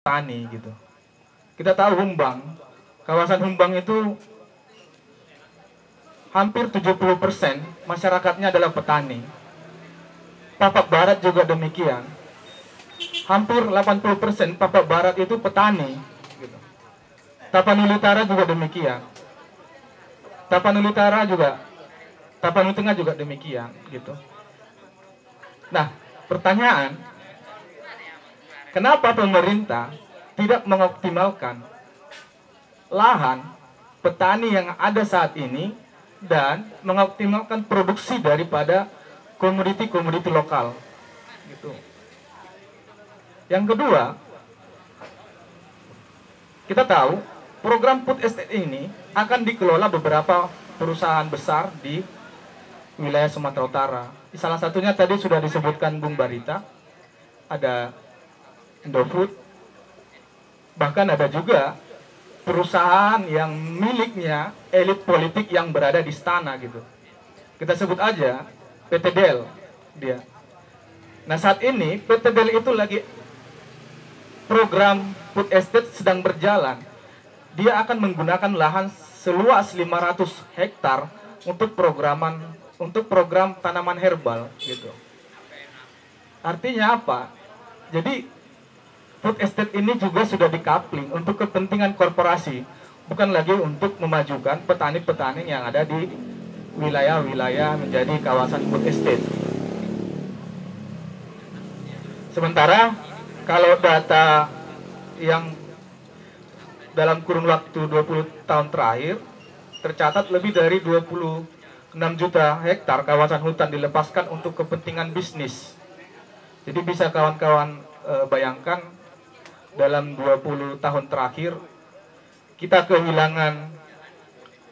petani gitu. Kita tahu Humbang, kawasan Humbang itu hampir 70% masyarakatnya adalah petani. Papak Barat juga demikian. Hampir 80% Papak Barat itu petani gitu. Tapanuli Utara juga demikian. Tapanuli Utara juga, Tapanuli Tengah juga demikian gitu. Nah, pertanyaan, kenapa pemerintah tidak mengoptimalkan lahan petani yang ada saat ini dan mengoptimalkan produksi daripada komoditi-komoditi lokal gitu. Yang kedua, kita tahu program food estate ini akan dikelola beberapa perusahaan besar di wilayah Sumatera Utara. Salah satunya tadi sudah disebutkan Bung Barita, ada Indofood, bahkan ada juga perusahaan yang miliknya elit politik yang berada di istana gitu. Kita sebut aja PT Del dia. Nah, saat ini PT Del itu lagi program food estate sedang berjalan. Dia akan menggunakan lahan seluas 500 hektar untuk program tanaman herbal gitu. Artinya apa? Jadi food estate ini juga sudah dikapling untuk kepentingan korporasi, bukan lagi untuk memajukan petani-petani yang ada di wilayah-wilayah menjadi kawasan food estate. Sementara kalau data yang dalam kurun waktu 20 tahun terakhir tercatat lebih dari 26 juta hektar kawasan hutan dilepaskan untuk kepentingan bisnis. Jadi bisa kawan-kawan bayangkan dalam 20 tahun terakhir kita kehilangan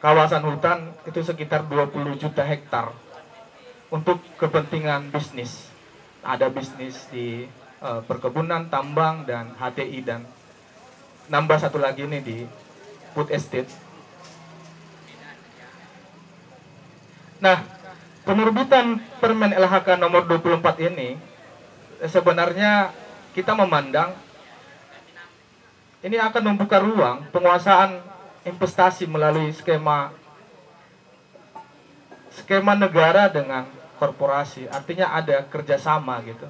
kawasan hutan itu sekitar 20 juta hektar untuk kepentingan bisnis. Ada bisnis di perkebunan, tambang, dan HTI, dan nambah satu lagi nih di food estate. Nah, penerbitan Permen LHK nomor 24 ini sebenarnya kita memandang ini akan membuka ruang penguasaan investasi melalui skema negara dengan korporasi. Artinya ada kerjasama gitu.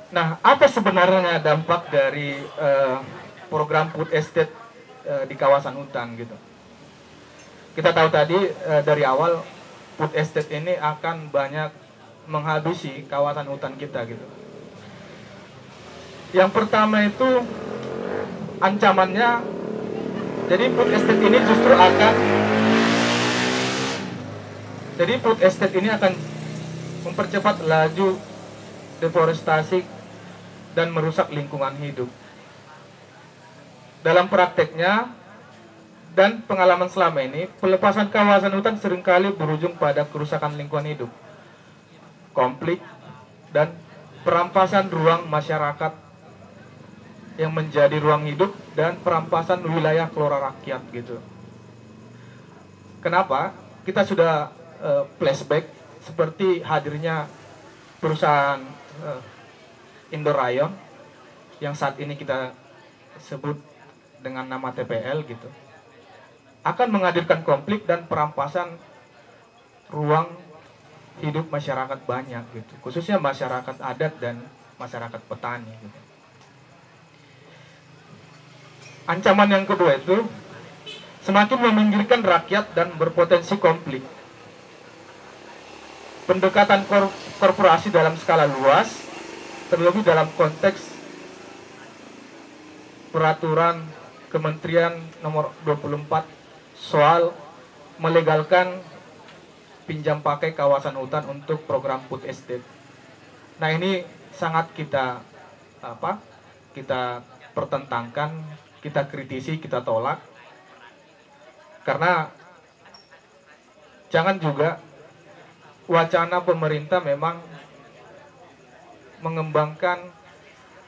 Nah, apa sebenarnya dampak dari program food estate di kawasan hutan gitu? Kita tahu tadi dari awal food estate ini akan banyak menghabisi kawasan hutan kita gitu. Yang pertama itu ancamannya, jadi food estate ini akan mempercepat laju deforestasi dan merusak lingkungan hidup. Dalam prakteknya dan pengalaman selama ini, pelepasan kawasan hutan seringkali berujung pada kerusakan lingkungan hidup, konflik, dan perampasan ruang masyarakat yang menjadi ruang hidup dan perampasan wilayah flora rakyat gitu. Kenapa? Kita sudah flashback seperti hadirnya perusahaan Indorayon yang saat ini kita sebut dengan nama TPL gitu, akan menghadirkan konflik dan perampasan ruang hidup masyarakat banyak gitu, khususnya masyarakat adat dan masyarakat petani gitu. Ancaman yang kedua itu semakin meminggirkan rakyat dan berpotensi konflik. Pendekatan korporasi dalam skala luas, terlebih dalam konteks peraturan Kementerian nomor 24 soal melegalkan pinjam pakai kawasan hutan untuk program food estate. Nah, ini sangat kita pertentangkan, kita kritisi, kita tolak, karena jangan juga wacana pemerintah memang mengembangkan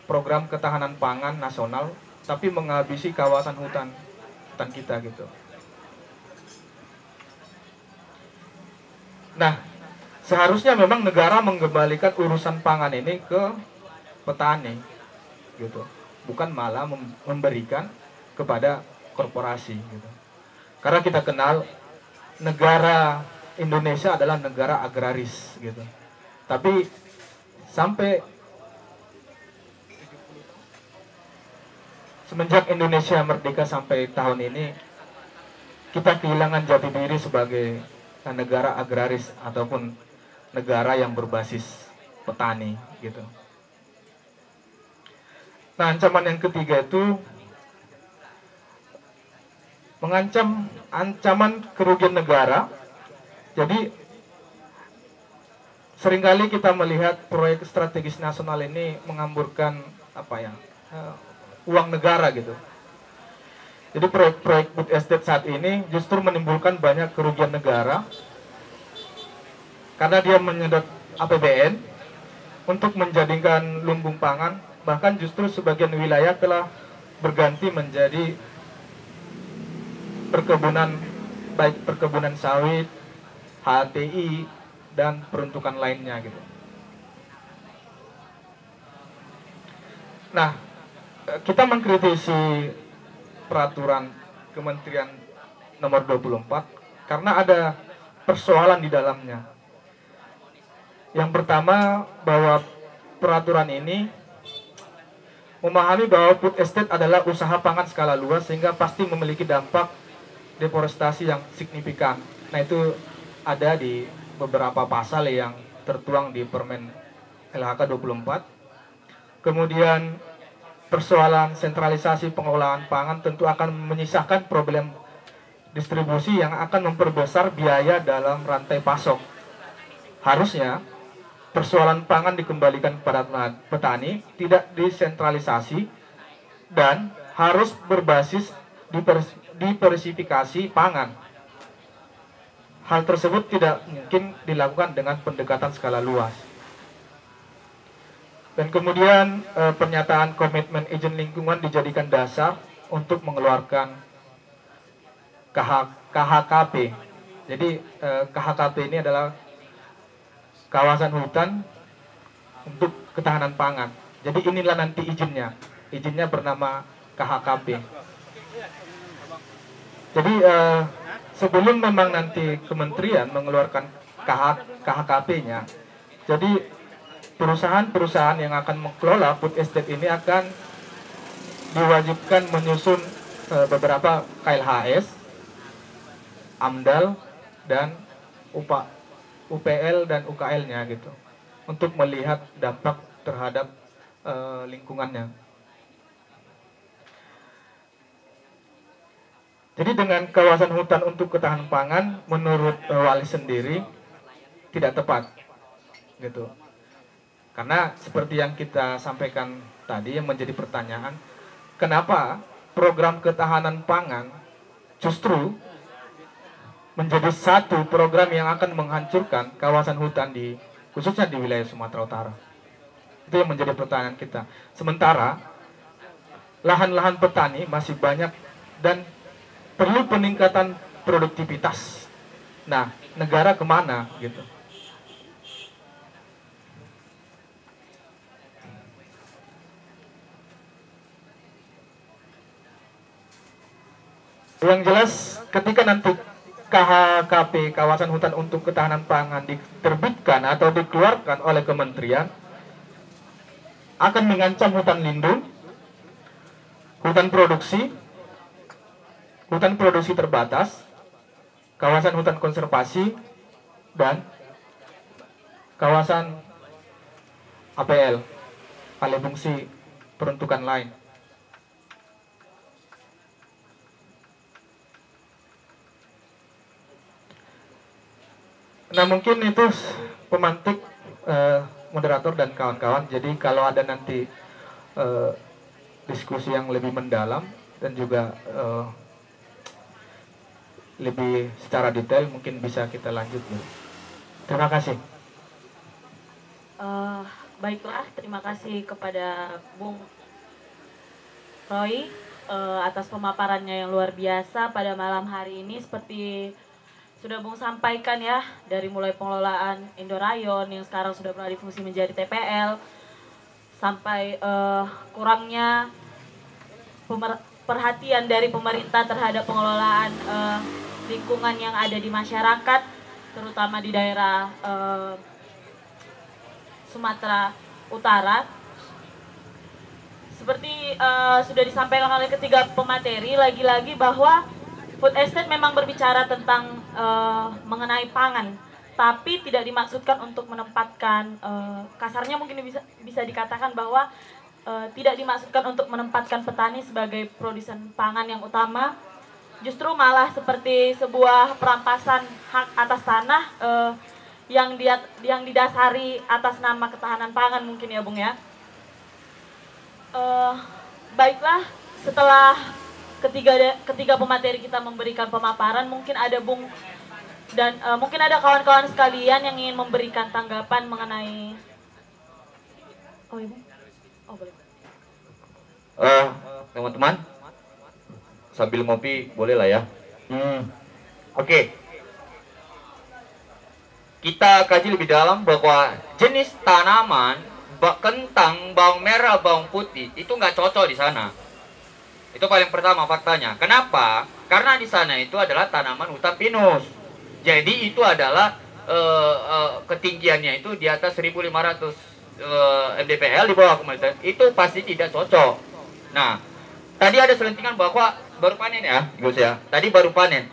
program ketahanan pangan nasional, tapi menghabisi kawasan hutan kita gitu. Nah, seharusnya memang negara mengembalikan urusan pangan ini ke petani, gitu. Bukan malah memberikan kepada korporasi, gitu. Karena kita kenal negara Indonesia adalah negara agraris, gitu. Tapi sampai semenjak Indonesia merdeka sampai tahun ini, kita kehilangan jati diri sebagai negara agraris ataupun negara yang berbasis petani, gitu. Nah, ancaman yang ketiga itu mengancam ancaman kerugian negara. Jadi seringkali kita melihat proyek strategis nasional ini mengamburkan uang negara, gitu. Jadi proyek-proyek food estate saat ini justru menimbulkan banyak kerugian negara karena dia menyedot APBN untuk menjadikan lumbung pangan, bahkan justru sebagian wilayah telah berganti menjadi perkebunan, baik perkebunan sawit, HTI, dan peruntukan lainnya, gitu. Nah, kita mengkritisi peraturan Kementerian nomor 24 karena ada persoalan di dalamnya. Yang pertama, bahwa peraturan ini memahami bahwa food estate adalah usaha pangan skala luas sehingga pasti memiliki dampak deforestasi yang signifikan. Nah, itu ada di beberapa pasal yang tertuang di Permen LHK 24. Kemudian persoalan sentralisasi pengelolaan pangan tentu akan menyisakan problem distribusi yang akan memperbesar biaya dalam rantai pasok. Harusnya persoalan pangan dikembalikan kepada petani, tidak disentralisasi, dan harus berbasis diversifikasi pangan. Hal tersebut tidak mungkin dilakukan dengan pendekatan skala luas. Dan kemudian pernyataan komitmen izin lingkungan dijadikan dasar untuk mengeluarkan KHKP. Jadi KHKP ini adalah kawasan hutan untuk ketahanan pangan. Jadi inilah nanti izinnya. Izinnya bernama KHKP. Jadi sebelum memang nanti kementerian mengeluarkan KHKP-nya, jadi perusahaan-perusahaan yang akan mengelola food estate ini akan diwajibkan menyusun beberapa KLHS, AMDAL, dan UPL dan UKL-nya, gitu, untuk melihat dampak terhadap lingkungannya. Jadi dengan kawasan hutan untuk ketahanan pangan, menurut Wali sendiri tidak tepat, gitu. Karena seperti yang kita sampaikan tadi, yang menjadi pertanyaan, kenapa program ketahanan pangan justru menjadi satu program yang akan menghancurkan kawasan hutan khususnya di wilayah Sumatera Utara. Itu yang menjadi pertanyaan kita. Sementara lahan-lahan petani masih banyak dan perlu peningkatan produktivitas. Nah, negara kemana, gitu? Yang jelas, ketika nanti KHKP, kawasan hutan untuk ketahanan pangan, diterbitkan atau dikeluarkan oleh kementerian, akan mengancam hutan lindung, hutan produksi terbatas, kawasan hutan konservasi, dan kawasan APL, alih fungsi peruntukan lain. Nah, mungkin itu pemantik moderator dan kawan-kawan. Jadi kalau ada nanti diskusi yang lebih mendalam dan juga lebih secara detail, mungkin bisa kita lanjut, ya. Terima kasih. Baiklah, terima kasih kepada Bung Roy atas pemaparannya yang luar biasa pada malam hari ini. Seperti sudah Bung sampaikan ya, dari mulai pengelolaan Indorayon yang sekarang sudah beralih fungsi menjadi TPL, sampai kurangnya perhatian dari pemerintah terhadap pengelolaan lingkungan yang ada di masyarakat, terutama di daerah Sumatera Utara. Seperti sudah disampaikan oleh ketiga pemateri, lagi-lagi bahwa food estate memang berbicara tentang mengenai pangan, tapi tidak dimaksudkan untuk menempatkan, kasarnya mungkin bisa dikatakan bahwa tidak dimaksudkan untuk menempatkan petani sebagai produsen pangan yang utama, justru malah seperti sebuah perampasan hak atas tanah yang didasari atas nama ketahanan pangan mungkin ya Bung ya. Baiklah, setelah ketiga pemateri kita memberikan pemaparan, mungkin ada Bung dan mungkin ada kawan-kawan sekalian yang ingin memberikan tanggapan mengenai. Oh Ibu, oh boleh. Teman-teman, sambil ngopi boleh lah ya. Oke. Kita kaji lebih dalam bahwa jenis tanaman kentang, bawang merah, bawang putih itu nggak cocok di sana. Itu paling pertama faktanya. Kenapa? Karena di sana itu adalah tanaman hutan pinus. Jadi itu adalah ketinggiannya itu di atas 1.500 mdpl, di bawah komunitas. Itu pasti tidak cocok. Nah, tadi ada selentingan bahwa baru panen ya, Gus ya. Tadi baru panen.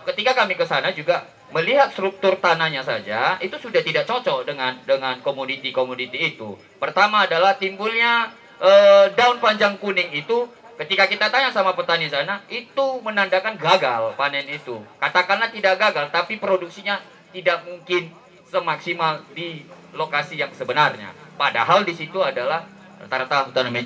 Ketika kami ke sana juga melihat struktur tanahnya saja itu sudah tidak cocok dengan komoditi itu. Pertama adalah timbulnya daun panjang kuning itu. Ketika kita tanya sama petani sana, itu menandakan gagal panen itu. Katakanlah tidak gagal, tapi produksinya tidak mungkin semaksimal di lokasi yang sebenarnya. Padahal di situ adalah rata-rata hutan hijau.